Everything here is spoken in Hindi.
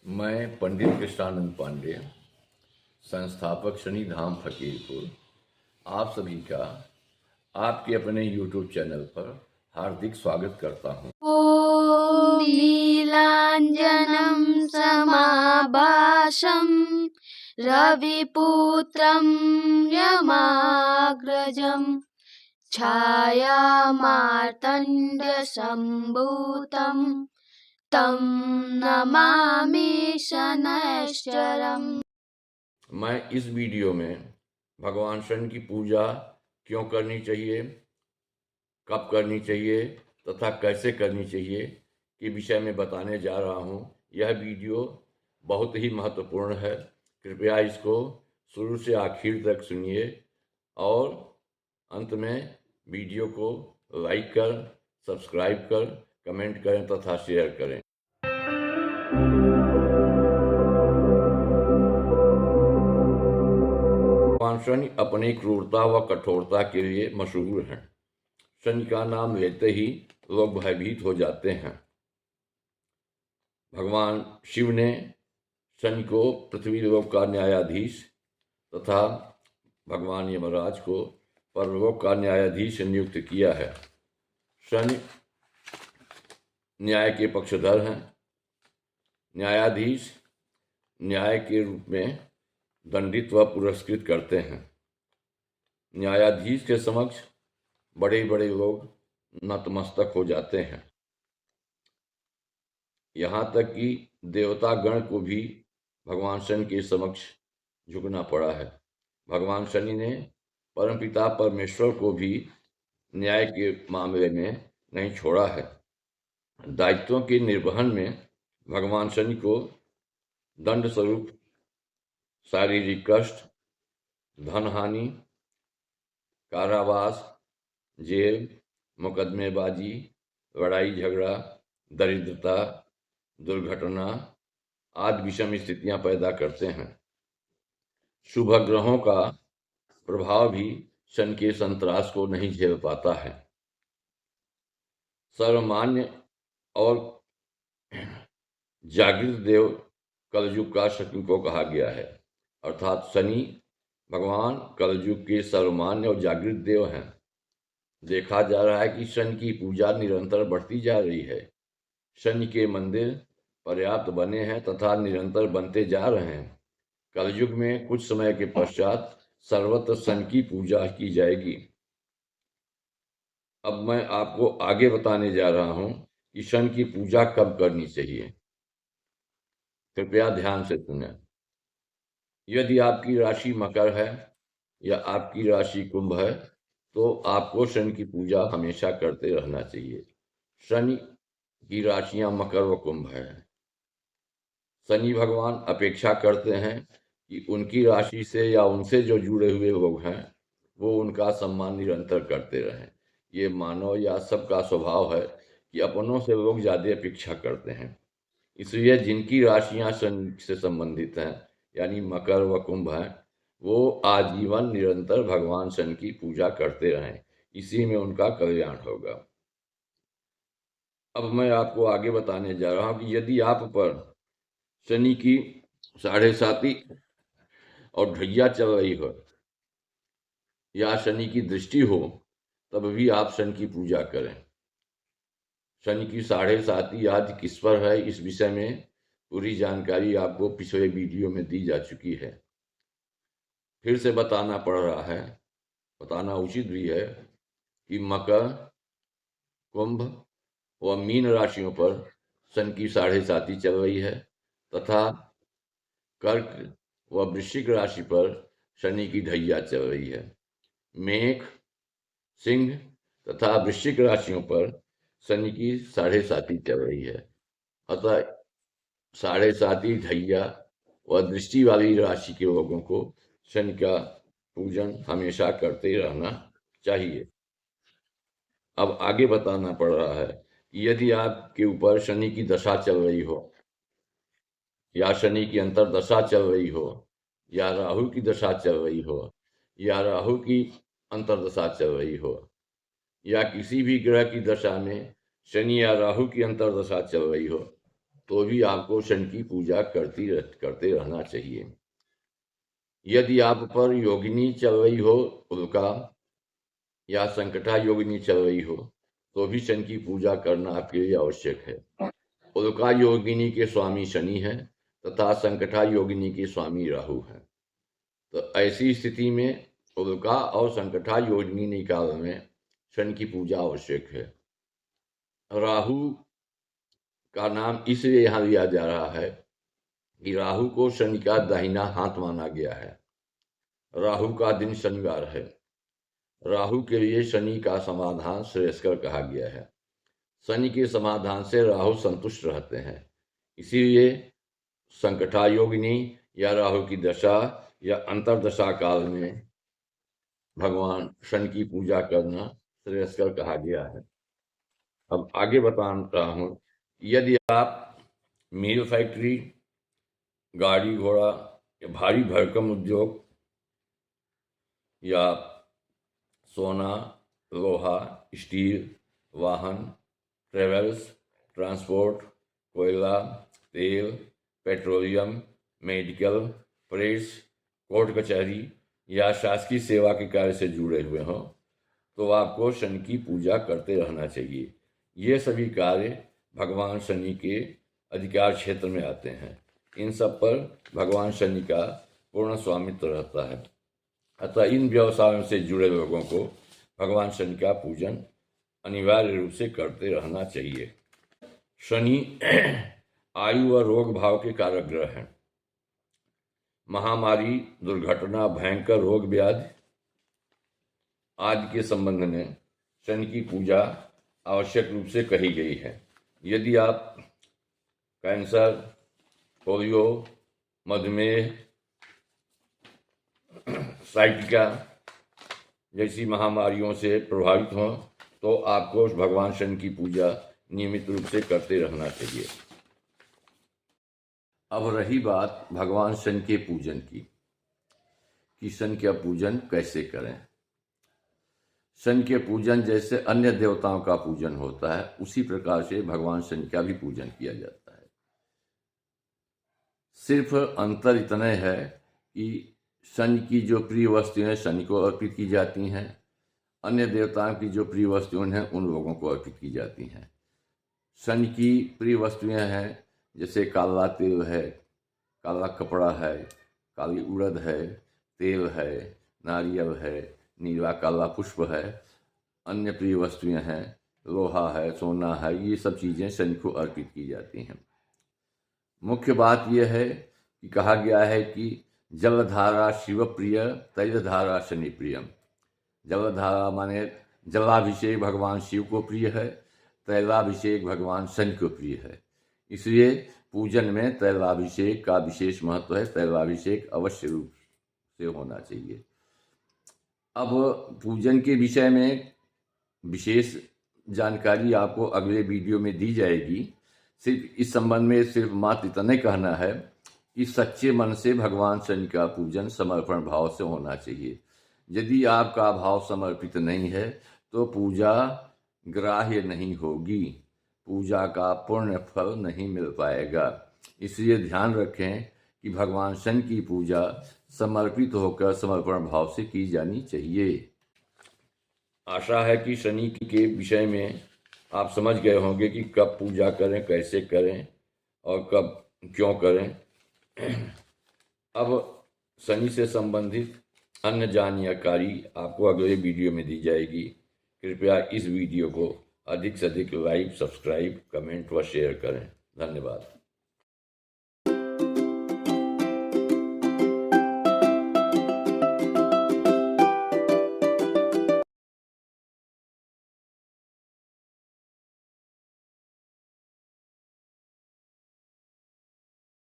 मैं पंडित कृष्णानंद पांडे, संस्थापक शनिधाम फकीरपुर, आप सभी का आपके अपने YouTube चैनल पर हार्दिक स्वागत करता हूं। ॐ नीलाञ्जनं समाभासं रविपुत्रं यमाग्रजं छायामार्तण्डसम्भूतं तं नमामि शनैश्चरम्। मैं इस वीडियो में भगवान शनि की पूजा क्यों करनी चाहिए, कब करनी चाहिए तथा कैसे करनी चाहिए के विषय में बताने जा रहा हूं। यह वीडियो बहुत ही महत्वपूर्ण है। कृपया इसको शुरू से आखिर तक सुनिए और अंत में वीडियो को लाइक कर, सब्सक्राइब कर, कमेंट करें तथा शेयर करें। भगवान शनि अपनी क्रूरता व कठोरता के लिए मशहूर हैं। शनि का नाम लेते ही लोग भयभीत हो जाते हैं। भगवान शिव ने शनि को पृथ्वी लोक का न्यायाधीश तथा भगवान यमराज को परलोक का न्यायाधीश नियुक्त किया है। शनि न्याय के पक्षधर हैं। न्यायाधीश न्याय के रूप में दंडित व पुरस्कृत करते हैं। न्यायाधीश के समक्ष बड़े बड़े लोग नतमस्तक हो जाते हैं। यहाँ तक कि देवता गण को भी भगवान शनि के समक्ष झुकना पड़ा है। भगवान शनि ने परमपिता परमेश्वर को भी न्याय के मामले में नहीं छोड़ा है। दायित्वों के निर्वहन में भगवान शनि को दंड स्वरूप शारीरिक कष्ट, धन हानि, कारावास, जेल, मुकदमेबाजी, लड़ाई झगड़ा, दरिद्रता, दुर्घटना आदि विषम स्थितियां पैदा करते हैं। शुभ ग्रहों का प्रभाव भी शनि के संतरास को नहीं झेल पाता है। सर्वमान्य और जागृत देव कलयुग का शनि को कहा गया है, अर्थात शनि भगवान कलयुग के सर्वमान्य और जागृत देव हैं। देखा जा रहा है कि शनि की पूजा निरंतर बढ़ती जा रही है। शनि के मंदिर पर्याप्त बने हैं तथा निरंतर बनते जा रहे हैं। कलयुग में कुछ समय के पश्चात सर्वत्र शनि की पूजा की जाएगी। अब मैं आपको आगे बताने जा रहा हूं कि शनि की पूजा कब करनी चाहिए। कृपया ध्यान से सुनें। यदि आपकी राशि मकर है या आपकी राशि कुंभ है तो आपको शनि की पूजा हमेशा करते रहना चाहिए। शनि की राशियां मकर व कुंभ है। शनि भगवान अपेक्षा करते हैं कि उनकी राशि से या उनसे जो जुड़े हुए लोग हैं वो उनका सम्मान निरंतर करते रहें। ये मानव या सबका स्वभाव है कि अपनों से लोग ज़्यादा अपेक्षा करते हैं। इसलिए जिनकी राशियां शनि से संबंधित हैं यानी मकर व कुंभ हैं वो आजीवन निरंतर भगवान शनि की पूजा करते रहें। इसी में उनका कल्याण होगा। अब मैं आपको आगे बताने जा रहा हूँ कि यदि आप पर शनि की 7.5 और ढैया चल रही हो या शनि की दृष्टि हो तब भी आप शनि की पूजा करें। शनि की 7.5 आज किस पर है इस विषय में पूरी जानकारी आपको पिछले वीडियो में दी जा चुकी है। फिर से बताना पड़ रहा है, बताना उचित भी है कि मकर, कुंभ व मीन राशियों पर शनि की 7.5 चल रही है तथा कर्क व वृश्चिक राशि पर शनि की ढैया चल रही है। मेष, सिंह तथा वृश्चिक राशियों पर शनि की 7.5 चल रही है। अतः 7.5 ढैया व दृष्टि वाली राशि के लोगों को शनि का पूजन हमेशा करते रहना चाहिए। अब आगे बताना पड़ रहा है कि यदि आपके ऊपर शनि की दशा चल रही हो या शनि की अंतर्दशा चल रही हो या राहु की दशा चल रही हो या राहु की अंतर्दशा चल रही हो या किसी भी ग्रह की दशा में शनि या राहु की अंतर्दशा चल रही हो तो भी आपको शनि की पूजा करते रहना चाहिए। यदि आप पर योगिनी चल रही हो उल्का या संकटा योगिनी चल रही हो तो भी शनि की पूजा करना आपके लिए आवश्यक है। उल्का योगिनी के स्वामी शनि है तथा संकटा योगिनी के स्वामी राहु है। तो ऐसी स्थिति में उल्का और संकटा योगिनी काल में शनि की पूजा आवश्यक है। राहु का नाम इसलिए यहाँ लिया जा रहा है कि राहु को शनि का दाहिना हाथ माना गया है। राहु का दिन शनिवार है। राहु के लिए शनि का समाधान श्रेयस्कर कहा गया है। शनि के समाधान से राहु संतुष्ट रहते हैं। इसीलिए संकटा योगिनी या राहु की दशा या अंतरदशा काल में भगवान शनि की पूजा करना श्रेयस्कर कहा गया है। अब आगे बता रहा हूँ, यदि आप मिल फैक्ट्री, गाड़ी घोड़ा या भारी भरकम उद्योग या सोना, लोहा, स्टील, वाहन, ट्रेवल्स, ट्रांसपोर्ट, कोयला, तेल, पेट्रोलियम, मेडिकल, प्रेस, कोर्ट कचहरी या शासकीय सेवा के कार्य से जुड़े हुए हों तो आपको शनि की पूजा करते रहना चाहिए। ये सभी कार्य भगवान शनि के अधिकार क्षेत्र में आते हैं। इन सब पर भगवान शनि का पूर्ण स्वामित्व रहता है। अतः इन व्यवसायों से जुड़े लोगों को भगवान शनि का पूजन अनिवार्य रूप से करते रहना चाहिए। शनि आयु व रोग भाव के कारक ग्रह हैं। महामारी, दुर्घटना, भयंकर रोग व्याधि आदि के संबंध में शनि की पूजा आवश्यक रूप से कही गई है। यदि आप कैंसर, पोलियो, मधुमेह, साइटिका जैसी महामारियों से प्रभावित हों तो आपको भगवान शनि की पूजा नियमित रूप से करते रहना चाहिए। अब रही बात भगवान शनि के पूजन की कि शनि का पूजन कैसे करें। शनि के पूजन जैसे अन्य देवताओं का पूजन होता है उसी प्रकार से भगवान शनि का भी पूजन किया जाता है। सिर्फ अंतर इतना है कि शनि की जो प्रिय वस्तुएं शनि को अर्पित की जाती हैं, अन्य देवताओं की जो प्रिय वस्तुएं हैं उन लोगों को अर्पित की जाती हैं। शनि की प्रिय वस्तुएं हैं जैसे काला तिल है, काला कपड़ा है, काली उड़द है, तेल है, नारियल है, नीला काला पुष्प है। अन्य प्रिय वस्तुएं हैं, लोहा है, सोना है, ये सब चीज़ें शनि को अर्पित की जाती हैं। मुख्य बात यह है कि कहा गया है कि जलधारा शिव प्रिय, तैलधारा शनि प्रियम। जलधारा माने जलाभिषेक भगवान शिव को प्रिय है, तैलाभिषेक भगवान शनि को प्रिय है। इसलिए पूजन में तैलाभिषेक का विशेष महत्व है। तैलाभिषेक अवश्य रूप से होना चाहिए। अब पूजन के विषय में विशेष जानकारी आपको अगले वीडियो में दी जाएगी। सिर्फ इस संबंध में सिर्फ मात्र इतना कहना है कि सच्चे मन से भगवान शनि का पूजन समर्पण भाव से होना चाहिए। यदि आपका भाव समर्पित नहीं है तो पूजा ग्राह्य नहीं होगी, पूजा का पूर्ण फल नहीं मिल पाएगा। इसलिए ध्यान रखें कि भगवान शनि की पूजा समर्पित होकर समर्पण भाव से की जानी चाहिए। आशा है कि शनि के विषय में आप समझ गए होंगे कि कब पूजा करें, कैसे करें और कब क्यों करें। अब शनि से संबंधित अन्य जानकारी आपको अगले वीडियो में दी जाएगी। कृपया इस वीडियो को अधिक से अधिक लाइक, सब्सक्राइब, कमेंट व शेयर करें। धन्यवाद।